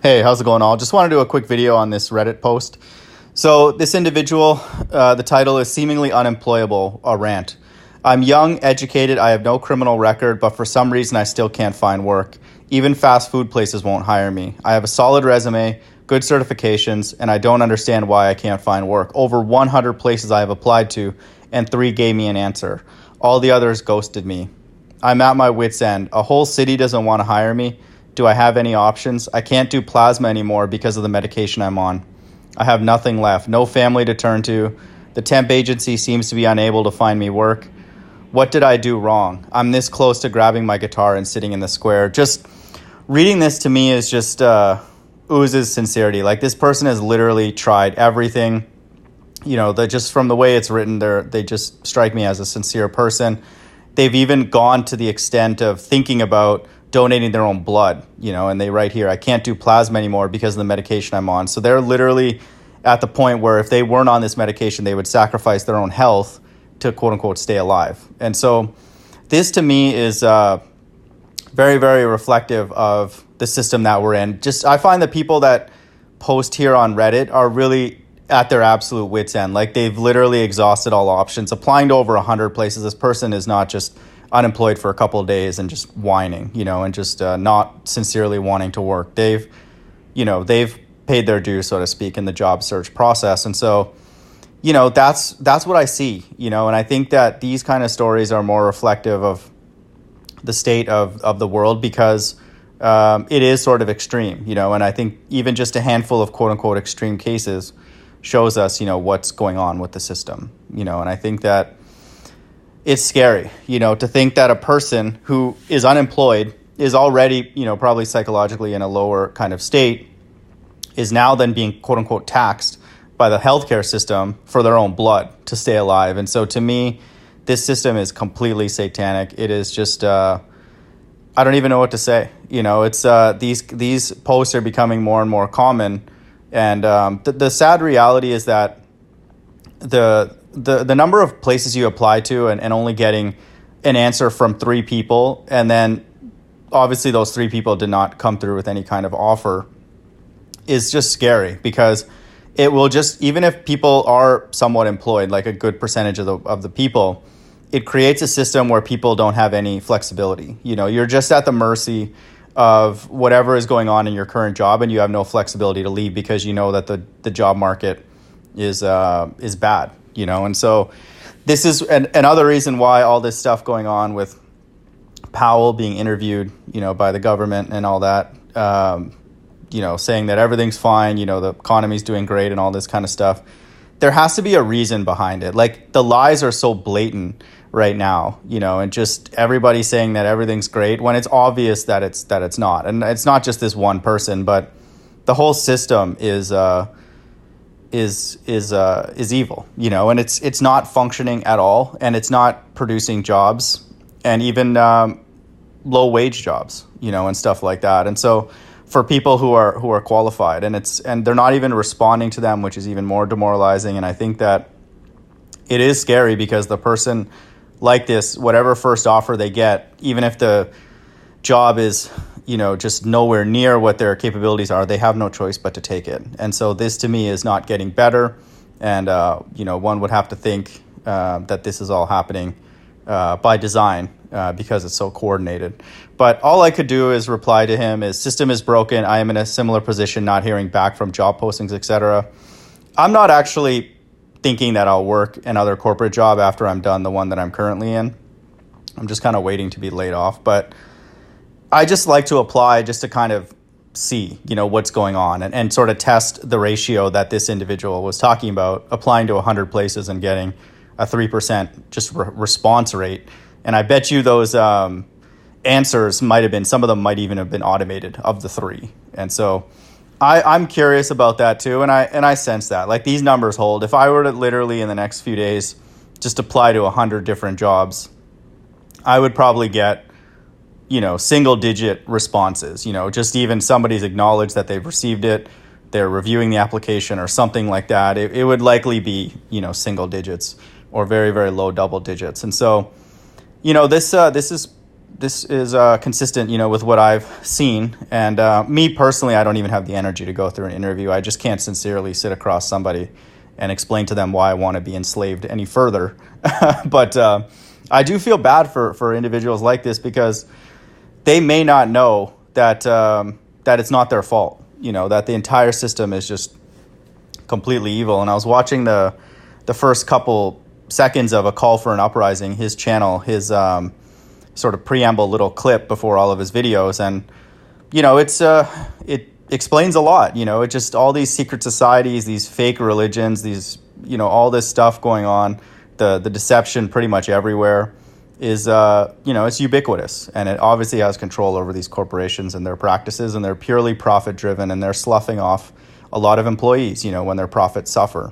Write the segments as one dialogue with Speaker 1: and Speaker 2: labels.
Speaker 1: Hey, how's it going all? Just want to do a quick video on this Reddit post. So this individual, the title is Seemingly Unemployable, a rant. I'm young, educated, I have no criminal record, but for some reason I still can't find work. Even fast food places won't hire me. I have a solid resume, good certifications, and I don't understand why I can't find work. Over 100 places I have applied to, and 3 gave me an answer. All the others ghosted me. I'm at my wit's end. A whole city doesn't want to hire me. Do I have any options? I can't do plasma anymore because of the medication I'm on. I have nothing left, no family to turn to. The temp agency seems to be unable to find me work. What did I do wrong? I'm this close to grabbing my guitar and sitting in the square. Just reading this to me is just oozes sincerity. Like, this person has literally tried everything. You know, just from the way it's written, they just strike me as a sincere person. They've even gone to the extent of thinking about donating their own blood, and they write here, I can't do plasma anymore because of the medication I'm on. So they're literally at the point where if they weren't on this medication, they would sacrifice their own health to quote unquote stay alive. And so this to me is very, very reflective of the system that we're in. I find that people that post here on Reddit are really at their absolute wit's end. Like, they've literally exhausted all options, applying to over 100 places. This person is not just unemployed for a couple of days and just whining, and just not sincerely wanting to work. They've paid their dues, so to speak, in the job search process. And so, that's what I see, and I think that these kind of stories are more reflective of the state of the world because it is sort of extreme, and I think even just a handful of quote unquote extreme cases shows us, what's going on with the system, and I think that it's scary, to think that a person who is unemployed is already, probably psychologically in a lower kind of state, is now then being quote unquote taxed by the healthcare system for their own blood to stay alive. And so to me, this system is completely satanic. It is just, I don't even know what to say. It's these posts are becoming more and more common. And the sad reality is that the number of places you apply to and only getting an answer from 3 people, and then obviously those 3 people did not come through with any kind of offer, is just scary because it will just, even if people are somewhat employed, like a good percentage of the people, it creates a system where people don't have any flexibility. You're just at the mercy of whatever is going on in your current job, and you have no flexibility to leave because you know that the job market is bad. And so this is another reason why all this stuff going on with Powell being interviewed, by the government and all that, saying that everything's fine, the economy's doing great and all this kind of stuff. There has to be a reason behind it. Like, the lies are so blatant right now, and just everybody saying that everything's great when it's obvious that it's not. And it's not just this one person, but the whole system is evil, and it's not functioning at all, and it's not producing jobs, and even low wage jobs, and stuff like that. And so for people who are qualified, and they're not even responding to them, which is even more demoralizing. And I think that it is scary because the person like this, whatever first offer they get, even if the job is just nowhere near what their capabilities are, they have no choice but to take it. And so this to me is not getting better. And, one would have to think that this is all happening by design because it's so coordinated. But all I could do is reply to him is, system is broken. I am in a similar position, not hearing back from job postings, etc. I'm not actually thinking that I'll work another corporate job after I'm done the one that I'm currently in. I'm just kind of waiting to be laid off. But I just like to apply just to kind of see, what's going on and sort of test the ratio that this individual was talking about, applying to 100 places and getting a 3% just response rate. And I bet you those answers might have been, some of them might even have been automated of the 3. And so I'm curious about that too. And I sense that, like, these numbers hold. If I were to literally in the next few days just apply to 100 different jobs, I would probably get single digit responses, just even somebody's acknowledged that they've received it, they're reviewing the application or something like that. It would likely be, single digits or very, very low double digits. And so, this is this is consistent, with what I've seen. And me personally, I don't even have the energy to go through an interview. I just can't sincerely sit across somebody and explain to them why I want to be enslaved any further. But I do feel bad for individuals like this, because they may not know that that it's not their fault. That the entire system is just completely evil. And I was watching the first couple seconds of A Call for an Uprising, his channel, his sort of preamble little clip before all of his videos, and it explains a lot. It just, all these secret societies, these fake religions, these all this stuff going on, the deception pretty much everywhere is it's ubiquitous, and it obviously has control over these corporations and their practices, and they're purely profit driven, and they're sloughing off a lot of employees when their profits suffer.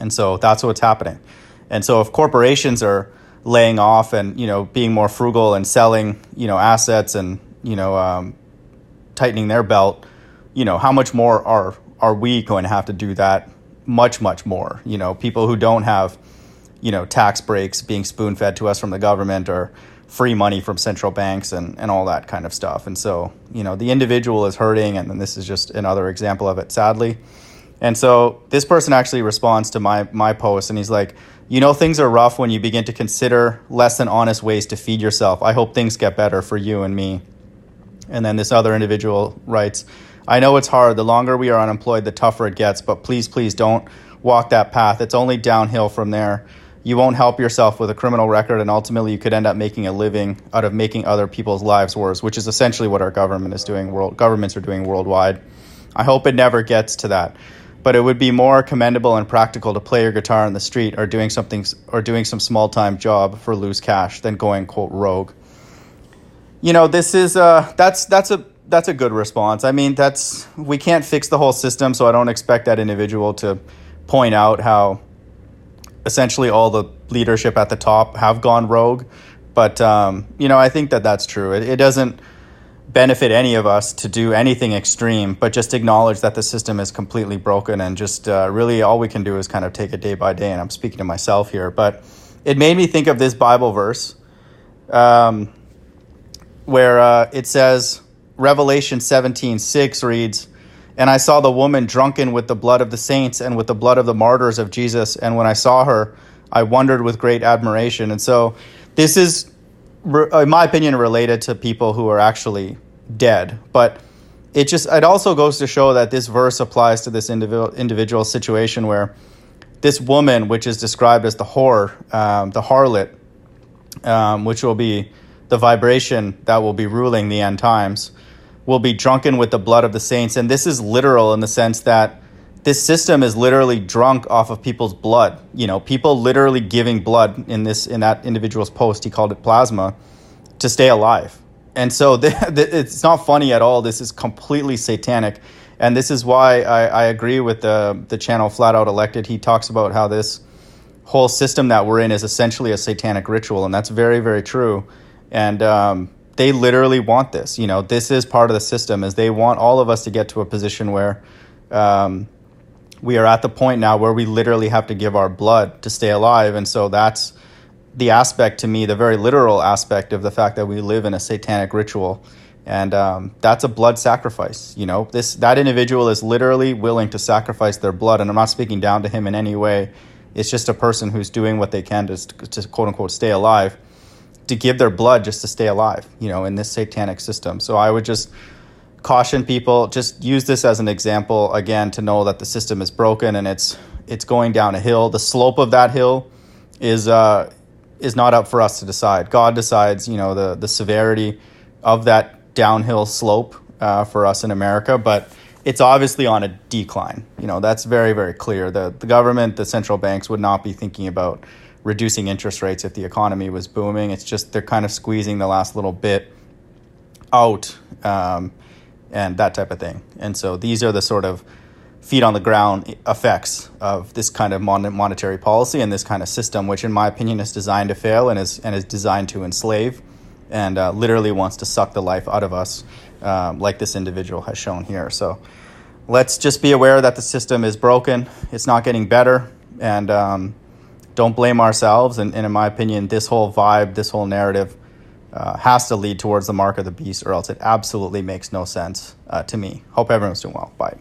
Speaker 1: And so that's what's happening. And so if corporations are laying off and being more frugal and selling assets and tightening their belt, how much more are we going to have to do that? Much more. People who don't have tax breaks being spoon fed to us from the government, or free money from central banks and all that kind of stuff. And so the individual is hurting, and then this is just another example of it, sadly. And so this person actually responds to my post, and he's like, things are rough when you begin to consider less than honest ways to feed yourself. I hope things get better for you and me. And then this other individual writes, I know it's hard. The longer we are unemployed, the tougher it gets. But please don't walk that path. It's only downhill from there. You won't help yourself with a criminal record, and ultimately you could end up making a living out of making other people's lives worse, which is essentially what our government is doing. Governments are doing worldwide. I hope it never gets to that. But it would be more commendable and practical to play your guitar in the street, or doing some small-time job for loose cash than going, quote, rogue. This is that's a good response. I mean, we can't fix the whole system, so I don't expect that individual to point out how essentially all the leadership at the top have gone rogue. But I think that's true. It doesn't benefit any of us to do anything extreme, but just acknowledge that the system is completely broken, and just really all we can do is kind of take it day by day. And I'm speaking to myself here, but it made me think of this Bible verse where it says, Revelation 17:6 reads, and I saw the woman drunken with the blood of the saints and with the blood of the martyrs of Jesus, and when I saw her, I wondered with great admiration. And so this is, in my opinion, related to people who are actually dead. But it also goes to show that this verse applies to this individual situation, where this woman, which is described as the whore, the harlot, which will be the vibration that will be ruling the end times, will be drunken with the blood of the saints. And this is literal in the sense that this system is literally drunk off of people's blood. People literally giving blood in that individual's post. He called it plasma to stay alive. And so it's not funny at all. This is completely satanic. And this is why I agree with the channel Flat Out Elected. He talks about how this whole system that we're in is essentially a satanic ritual. And that's very, very true. And they literally want this. This is part of the system, is they want all of us to get to a position where we are at the point now where we literally have to give our blood to stay alive. And so that's the aspect, to me, the very literal aspect of the fact that we live in a satanic ritual. And that's a blood sacrifice. That individual is literally willing to sacrifice their blood. And I'm not speaking down to him in any way. It's just a person who's doing what they can to quote unquote stay alive, to give their blood just to stay alive, in this satanic system. So I would just caution people, just use this as an example, again, to know that the system is broken and it's going down a hill. The slope of that hill is not up for us to decide. God decides, the severity of that downhill slope for us in America, but it's obviously on a decline. That's very, very clear. The government, the central banks would not be thinking about reducing interest rates if the economy was booming. It's just they're kind of squeezing the last little bit out and that type of thing. And so these are the sort of feet on the ground effects of this kind of monetary policy and this kind of system, which in my opinion is designed to fail and is designed to enslave and literally wants to suck the life out of us, like this individual has shown here. So let's just be aware that the system is broken. It's not getting better, and don't blame ourselves. And in my opinion, this whole vibe, this whole narrative has to lead towards the mark of the beast, or else it absolutely makes no sense to me. Hope everyone's doing well. Bye.